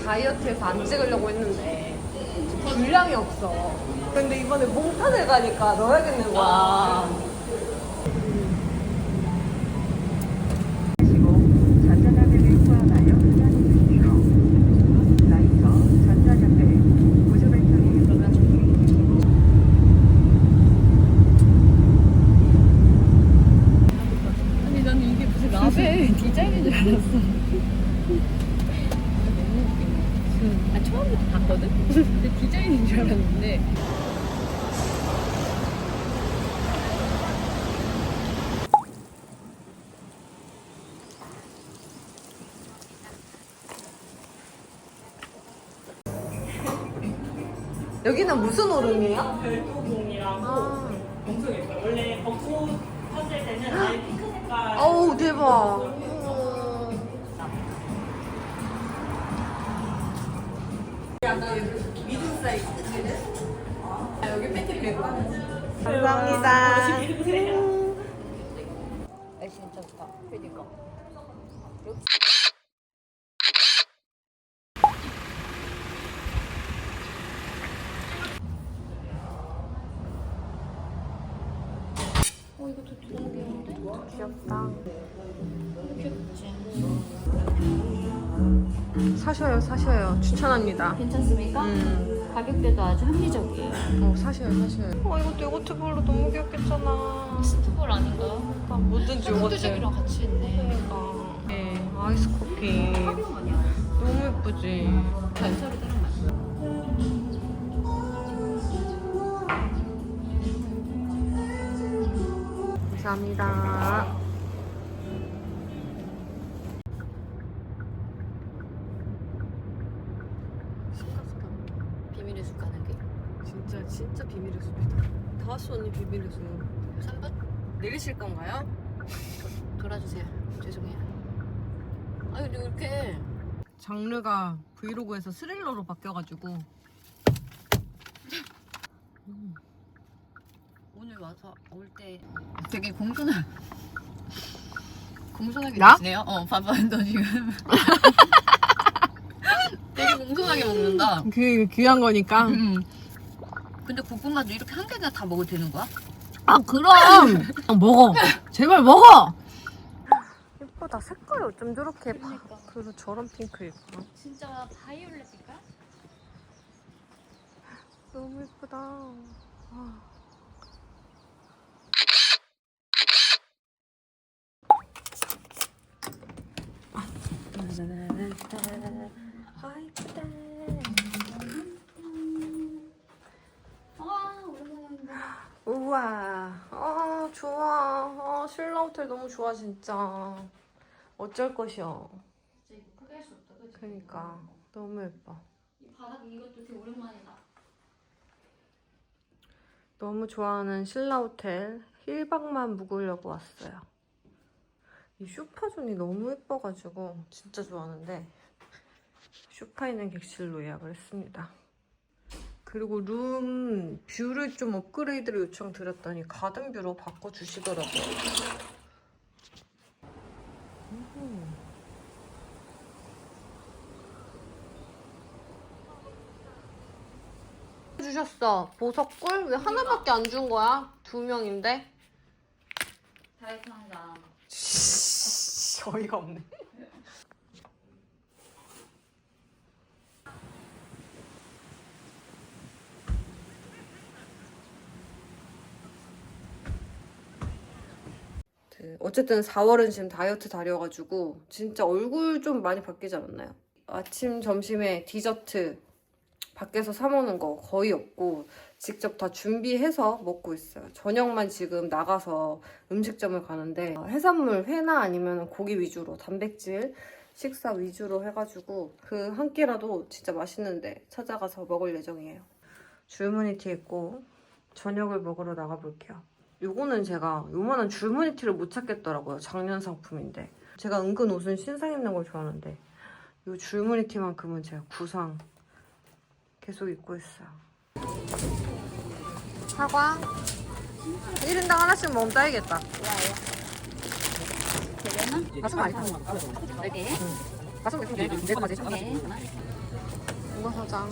다이어트해서 안 찍으려고 했는데 분량이 없어. 근데 이번에 몽탄을 가니까 넣어야겠는 거야. 전자담배를 포함하여 휴대폰으로 라이터, 전자담배, 보조배터리를 아니 나는 이게 무슨 라벨 디자인인 줄 알았어. 아 처음부터 봤거든? 근데 디자인인 줄 알았는데 여기는 무슨 오름이에요? 별도봉이라고 엄청 예뻐요. 원래 벚꽃 폈을 때는 아예 핑크 색깔. 어우 대박. 미국 사이즈. 여기 팬티 빼고. 감사합니다. 날씨 진짜 좋다. 그니까 어 이거 도 너무 귀여운데? 귀엽다. 귀엽지? 사셔요. 추천합니다. 괜찮습니까? 가격대도 아주 합리적이에요. 사셔요. 이것도 요거트 볼로 너무 귀엽겠잖아. 스티블 아닌가요? 뭐든지 요거트. 샌드적이랑 같이 있네. 그러니까. 네, 아이스 커피. 합용 아니야? 너무 예쁘지? 전설이 따로 맛있어. 감사합니다. 비밀의 숲 가는 길. 진짜 비밀의 숲이다. 다하수 언니 비밀의 숲. 3번 내리실 건가요? 돌아주세요. 죄송해요. 아 근데 이렇게 장르가 브이로그에서 스릴러로 바뀌어가지고 오늘 와서 올 때 되게 공손하게 나? 드시네요. 봐봐 너 지금 되게 공손하게 먹는다. 그게 귀한 거니까. 근데 볶음밥도 이렇게 한 개나 다 먹어도 되는 거야? 아 그럼 먹어. 제발 먹어. 예쁘다. 색깔이 어쩜 저렇게 그러니까. 그리고 저런 핑크일까? 진짜 바이올렛 색깔? 너무 예쁘다. 아. 아 예쁘다. 와 오랜만에 우와. 좋아. 신라 호텔 너무 좋아 진짜. 어쩔 것이여. 진짜 이거 포기할 수 없다. 그치? 그러니까 너무 예뻐. 이 바닥 이것도 되게 오랜만이다. 너무 좋아하는 신라 호텔 1박만 묵으려고 왔어요. 이 소파존이 너무 예뻐가지고 진짜 좋아하는데 소파 있는 객실로 예약을 했습니다. 그리고 룸 뷰를 좀 업그레이드를 요청드렸더니 가든뷰로 바꿔주시더라고요. 주셨어. 보석꿀? 왜 하나밖에 안 준 거야? 2명인데? 다이어트 한다. 어이가 없네. 어쨌든 4월은 지금 다이어트 달이어가지고 진짜 얼굴 좀 많이 바뀌지 않았나요? 아침, 점심에 디저트 밖에서 사 먹는 거 거의 없고 직접 다 준비해서 먹고 있어요. 저녁만 지금 나가서 음식점을 가는데 해산물, 회나 아니면 고기 위주로 단백질 식사 위주로 해가지고 그 한 끼라도 진짜 맛있는데 찾아가서 먹을 예정이에요. 줄무늬티 입고 저녁을 먹으러 나가볼게요. 요거는 제가 요만한 줄무늬티를 못 찾겠더라고요. 작년 상품인데 제가 은근 옷은 신상 입는 걸 좋아하는데 요 줄무늬티만큼은 제가 구상 계속 입고 있어요. 사과 1인당 하나씩 먹으면 따야겠다. 되려나? 가슴 많이 타는 거. 10개. 가슴 계속 내가 가지. 네. 거 사자.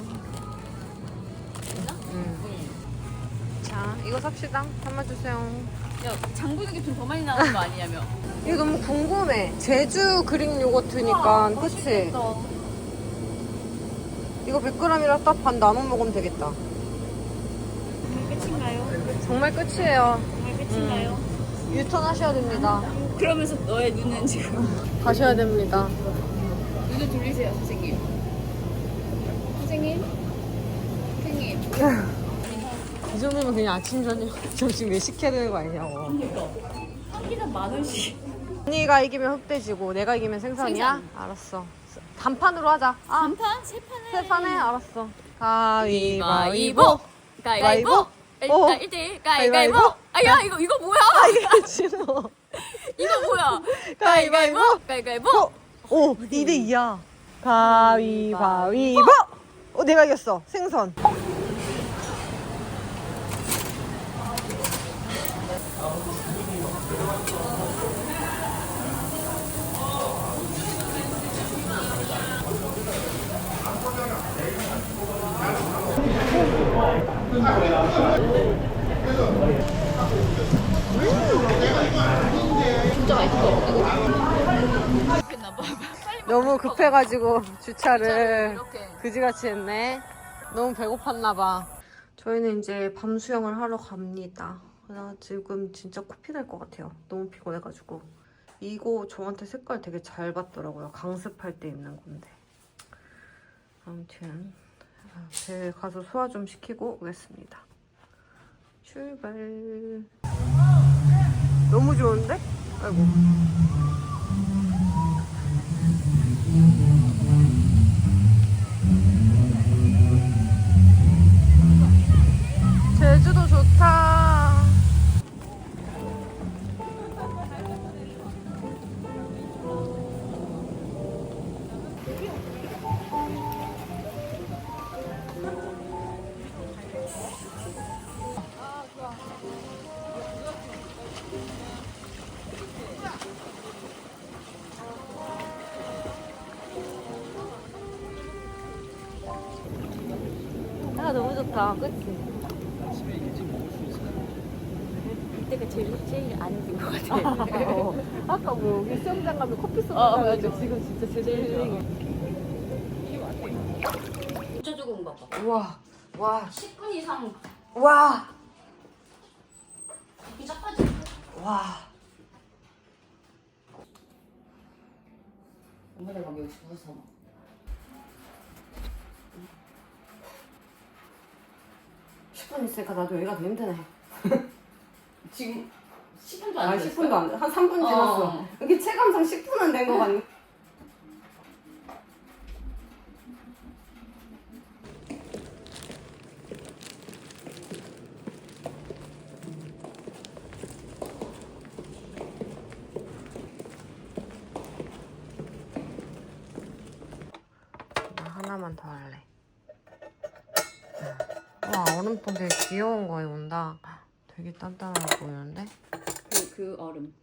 자, 이거 삽시다. 담아주세요. 야, 장 보는 게 좀 더 많이 나오는 거 아니냐며. 이거 너무 궁금해. 제주 그릭 요거트니까, 그치? 이거 100g이라 딱 반 나눠 먹으면 되겠다. 끝인가요? 정말 끝이에요. 정말 끝인가요? 유턴하셔야 됩니다. 그러면서 너의 눈은 지금 가셔야 됩니다. 눈을 돌리세요, 선생님. 선생님? 선생님. 이 정도면 그냥 아침, 저녁, 점심 왜 시켜야 되는 거 아니냐고. 한 끼당 10,000원씩. 언니가 이기면 흑돼지고 내가 이기면 생선이야? 생선. 알았어. 단판으로 하자. 아, 한 판? 세 판에? 세 판에? 알았어. 가위바위보. 가위바위보. 오. 1대1 가위바위보. 아야 이거 뭐야? 이게 진호. 이거 뭐야? 가위바위보. 가위바위보. 오, 2대2야. 가위바위보. 내가 이겼어. 생선. 진짜 맛있어. 너무 급해가지고 주차를 이렇게. 그지같이 했네. 너무 배고팠나봐. 저희는 이제 밤 수영을 하러 갑니다. 나 지금 진짜 코피 날 것 같아요. 너무 피곤해가지고. 이거 저한테 색깔 되게 잘 받더라고요. 강습할 때 입는 건데. 아무튼 제 가서 소화 좀 시키고 오겠습니다. 출발. 너무 좋은데? 아이고. 제주도 좋다. 아, 너무 좋다. 그치? 이때가 제일 안 힘든 것 같아. 아까 뭐 여기 수영장 가면 커피 쏟는 어, 거 맞아. 지금 진짜 제일 힐링해. 진짜 조금 봐봐. 우와, 와, 10분 이상 와, 시작하지. 와. 엄마가 막 여기 부어서 막. 있으니까 나도 여기가 더 힘드네. 지금 10분도 안 아, 됐어. 10분도 안 돼. 한 3분 지났어. 여기 체감상 10분은 된 것 같네. 나 하나만 더 할래. 와, 얼음통 되게 귀여운 거에 온다. 되게 단단해 보이는데? 그 얼음.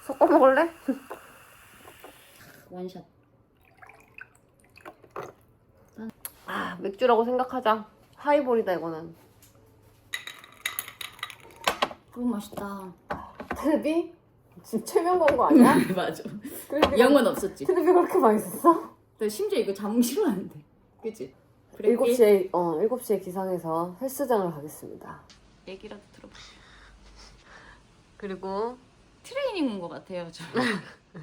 섞어 먹을래? 원샷. 아, 맥주라고 생각하자. 하이볼이다, 이거는. 너무 맛있다. 트랩이? 지금 최면 건 거 아니야? 맞아. 트랩이 영은 없었지. 트랩이 그렇게 맛있었어? 나 심지어 이거 자몽 싫어하는데. 그치? 7시에 기상해서 헬스장을 가겠습니다. 얘기라도 들어봐. 그리고 트레이닝 온 것 같아요, 저.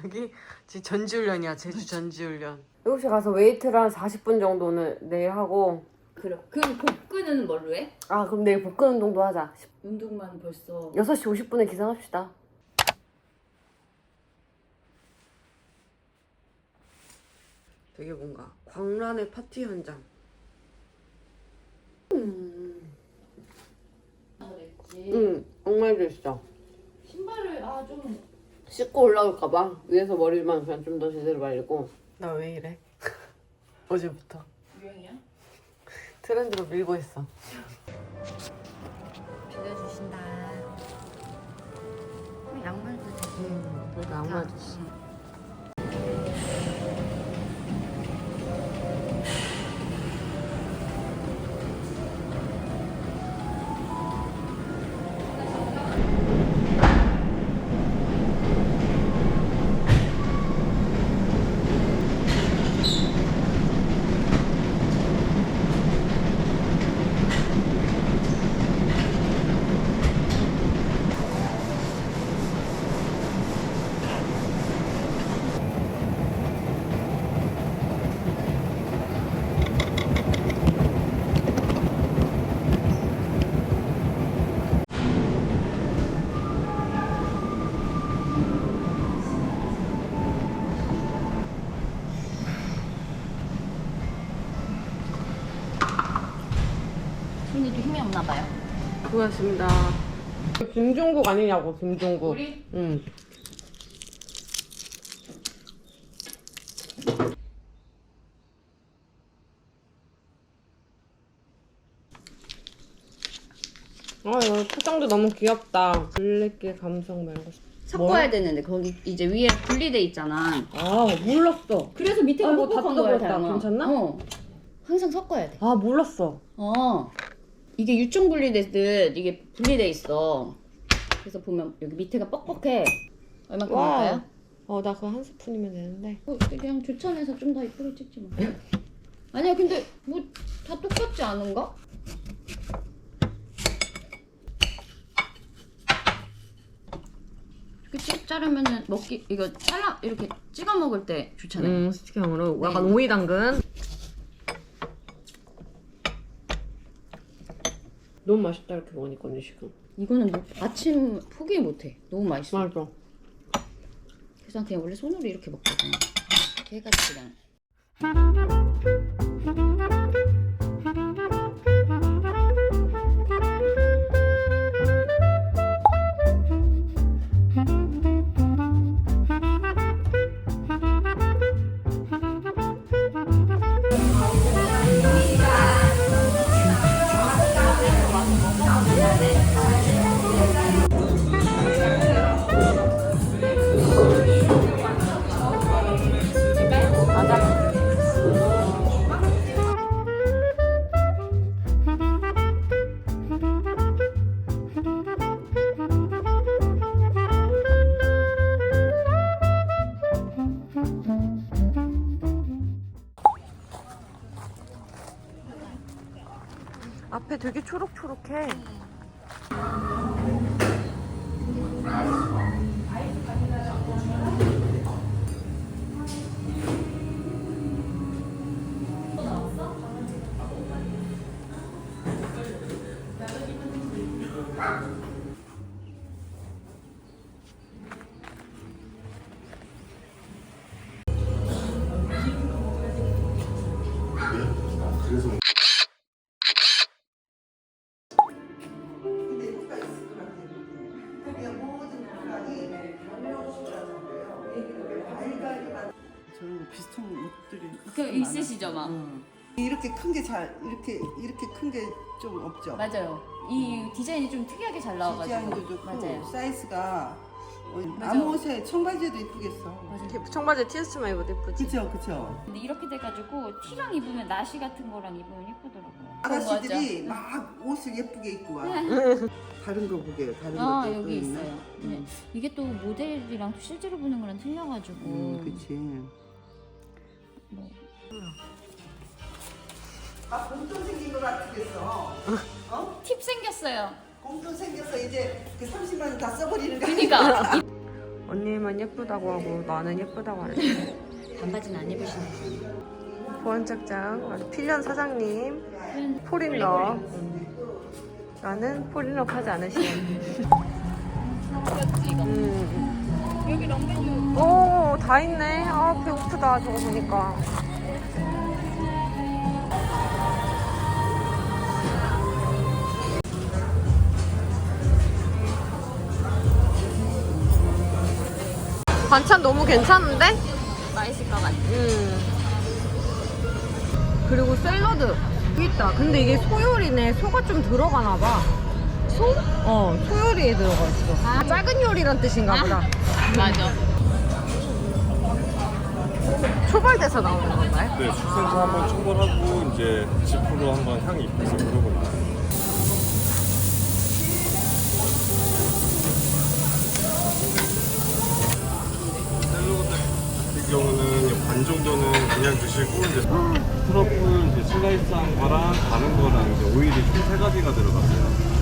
여기 지금 전지훈련이야. 제주 전지훈련. 7시에 가서 웨이트를 한 40분 정도는 내일 하고. 그래. 그럼 복근은 뭘로 해? 아, 그럼 내일 복근 운동도 하자. 운동만 벌써. 6시 50분에 기상합시다. 되게 뭔가 광란의 파티 현장. 그랬지. 엉망도 있어. 신발을 좀 씻고 올라올까봐 위에서 머리만 그냥 좀 더 제대로 말리고. 나 왜 이래? 어제부터 유행이야? 트렌드로 밀고 있어. 빌려주신다. 양말도 되게. 그래도 아무 말도 없어. 근데도 힘이 없나 봐요. 수고하셨습니다. 김종국 아니냐고, 김종국. 우리? 응. 이거 포장도 너무 귀엽다. 블랙길 감성 말고. 섞어야 되는데 거기 이제 위에 분리돼 있잖아. 몰랐어. 그래서 밑에가 아이고, 다 뻑뻑한 거야, 뜯어버렸다. 다영아. 괜찮나? 항상 섞어야 돼. 몰랐어. 이게 유충 분리되듯 이게 분리돼 있어. 그래서 보면 여기 밑에가 뻑뻑해. 얼마큼 할까요? 나 그거 한 스푼이면 되는데. 그냥 조천에서 좀 더 이쁘게 찍지 뭐. 아니야, 근데 뭐 다 똑같지 않은가? 이렇게 자르면은 먹기 이거 잘라 이렇게 찍어 먹을 때 좋잖아요. 스틱형으로. 네. 약간 오이 당근. 너무 맛있다, 이렇게 먹으니까 언니 지금. 이거는 뭐 아침 포기 못해. 너무 맛있어. 맞아. 그래서 난 그냥 원래 손으로 이렇게 먹거든. 걔같이 그냥. 앞에 되게 초록초록해. 저런 거 비슷한 옷들이 그 있으시죠, 막. 이렇게 큰 게 잘 이렇게 큰 게 좀 없죠. 맞아요. 이 디자인이 좀 특이하게 잘 나와가지고. 디자인도 좋고 맞아요. 사이즈가 맞아. 암옷에 청바지에도 이쁘겠어. 맞아요. 청바지 티셔츠만 입어도 예쁘지? 그쵸. 근데 이렇게 돼가지고 티랑 입으면 나시 같은 거랑 입으면 예쁘더라고요. 아가씨들이 막 옷을 예쁘게 입고 와. 다른 거 보게요. 다른 거. 아, 여기 있어요. 네. 이게 또 모델이랑 실제로 보는 거랑 틀려가지고. 그치. 뭐. 공돈 생긴 거 같겠어. 팁 생겼어요. 공돈 생겨서 이제 그 30만 원 다 써버리는 거. 그니까. 언니만 예쁘다고 하고 나는 예쁘다고 하네. 반바지는 안 입으시네. 보안책장 필련 사장님 포린러. 나는 포린러 하지 않으시네. 여기 런메뉴. 오, 다 있네. 배고프다 저거 보니까. 반찬 너무 괜찮은데? 맛있을 것 같아. 그리고 샐러드 여기 있다. 근데 이게 소요리네. 소가 좀 들어가나 봐. 소? 소요리에 들어가 있어. 작은 요리란 뜻인가 보다. 맞아. 초벌돼서 나오는 건가요? 네, 축센터 한번 초벌하고 이제 지프로 한번 향이 입혀서 그러고 있어요. 샐러드 같은 경우는 반 정도는 그냥 드시고 이제 트러플 이제 슬라이스한 거랑 다른 거랑 이제 오일이 총 3가지가 들어갔어요.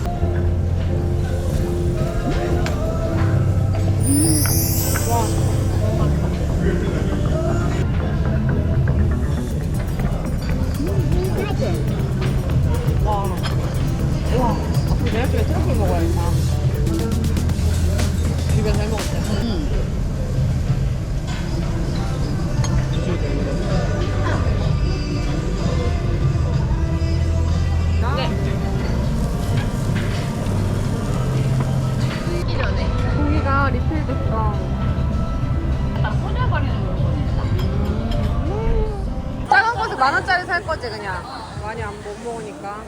내일 트러플 먹어야겠다. 집에 잘 먹었대. 아니야. 많이 안 못 먹으니까.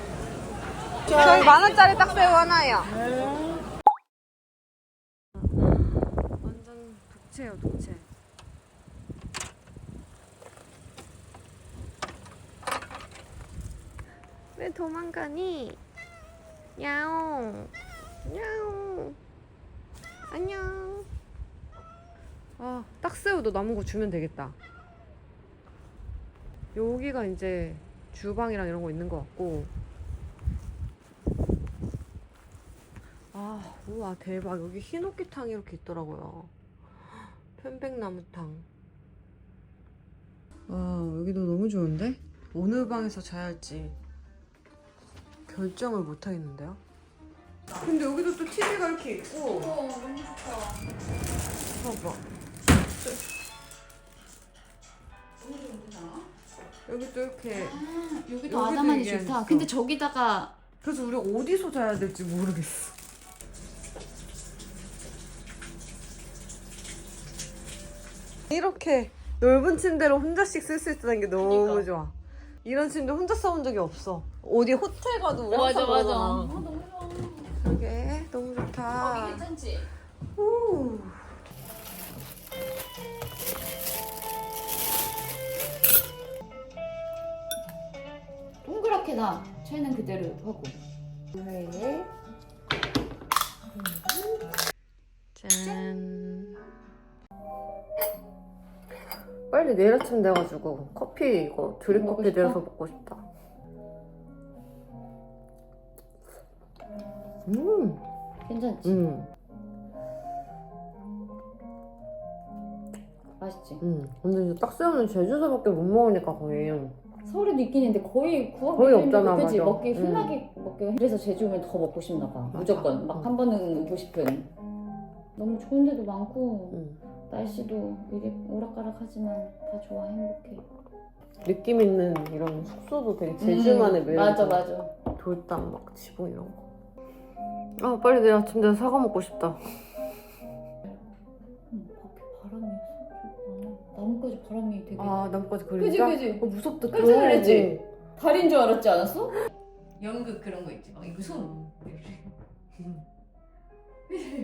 저희 10,000원짜리 딱새우 하나요. 완전 독채예요, 독채. 왜 도망가니? 야옹. 야옹. 안녕. 아, 딱새우도 남은 거 주면 되겠다. 여기가 이제 주방이랑 이런 거 있는 것 같고. 아, 우와, 대박. 여기 흰옥기탕이 이렇게 있더라고요. 편백나무탕. 와, 여기도 너무 좋은데? 어느 방에서 자야 할지 결정을 못 하겠는데요? 근데 여기도 또 TV가 이렇게 있고. 너무 좋다. 봐봐. 너무 좋다. 여기 또 이렇게. 여기도 여기도 아담하니 이게 좋다. 있어. 근데 저기다가 그래서 우리 어디서 자야 될지 모르겠어. 이렇게 넓은 침대로 혼자씩 쓸 수 있다는 게 너무 그러니까. 좋아. 이런 침대 혼자 써본 적이 없어. 어디 호텔 가도 우리 맞아 항상 맞아. 그러잖아. 너무 좋아. 그러게 너무 좋다. 괜찮지? 오. 동그랗게 나 채는 그대로 하고. 네. 짠. 빨리 내일 아침 돼가지고 커피 이거 드립 먹고 커피 싶어? 내려서 먹고 싶다. 괜찮지? 맛있지? 근데 이제 딱새우는 제주도밖에 못 먹으니까 거의. 서울에도 있긴 있는데 거의 구하기 거의 힘들고, 없잖아, 그치? 맞아. 먹기 흔하게 먹기. 그래서 제주 오면 더 먹고 싶나 봐. 맞아. 무조건 막 한 번은 오고 싶은. 너무 좋은 데도 많고 날씨도 이리 오락가락하지만 다 좋아. 행복해. 느낌 있는 이런 숙소도 되게 제주만의 매력. 맞아 맞아. 돌담 막 지붕 이런 거. 아, 빨리 내일 아침 돼서 사과 먹고 싶다. 밖에 바람이 좀 많아. 나뭇가지 바람이 되게. 아, 나뭇가지 그지 그림자? 그지. 무섭다. 깜짝 놀랐지? 달인 줄 알았지 않았어? 연극 그런 거 있지. 막 이거 손.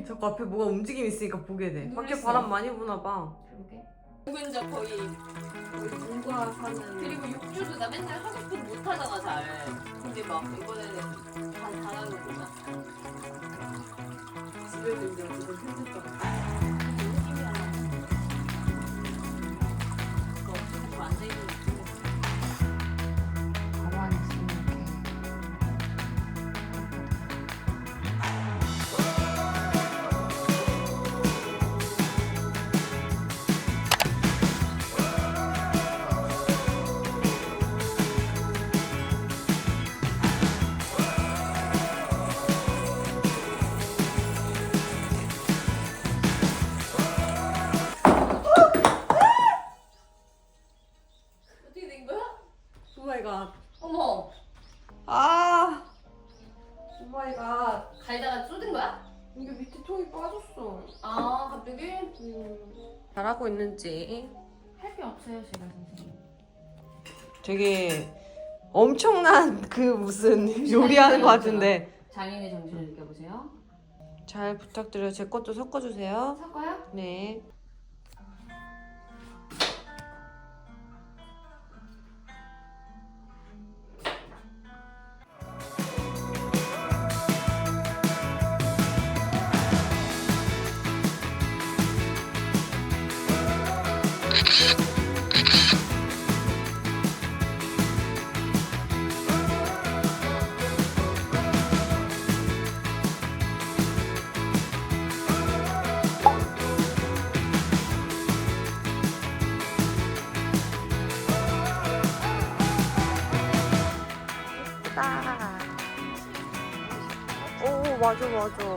자꾸 앞에 뭐가 움직임 있으니까 보게 돼. 밖에 놀랬어. 바람 많이 부나 봐. 그러게. 묵은자 거의 뭔가 사는. 그리고 육주도 나 맨날 하고 싶어도 못 하잖아 잘. 근데 막 이번에는 다 잘하는 거야. 집에도 이제 어쨌든 힘들다. 가만히 있으면 이렇게. 어떻게 된 거야? 오 마이 갓. 어머 아. 오 마이 갓. 갈다가 쏟은 거야? 이게 밑에 통이 빠졌어. 아 갑자기? 잘하고 있는지. 할 게 없어요 제가 선생님. 되게 엄청난 그 무슨 요리하는 것 같은데. 장인의 정신을 느껴보세요. 잘 부탁드려요. 제 것도 섞어주세요. 섞어요? 네. 오, 맞아, 맞아.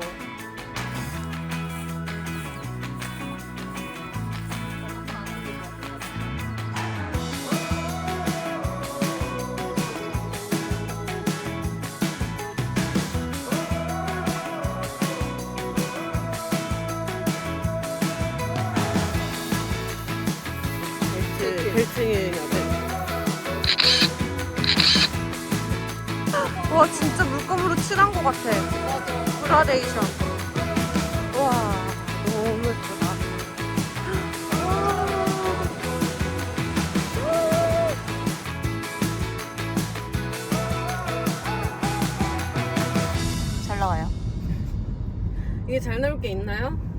벨트, 벨트에 와 진짜 물감으로 칠한 것 같아. 그라데이션. 와 너무 예쁘다. 잘 나와요. 이게 잘 나올 게 있나요?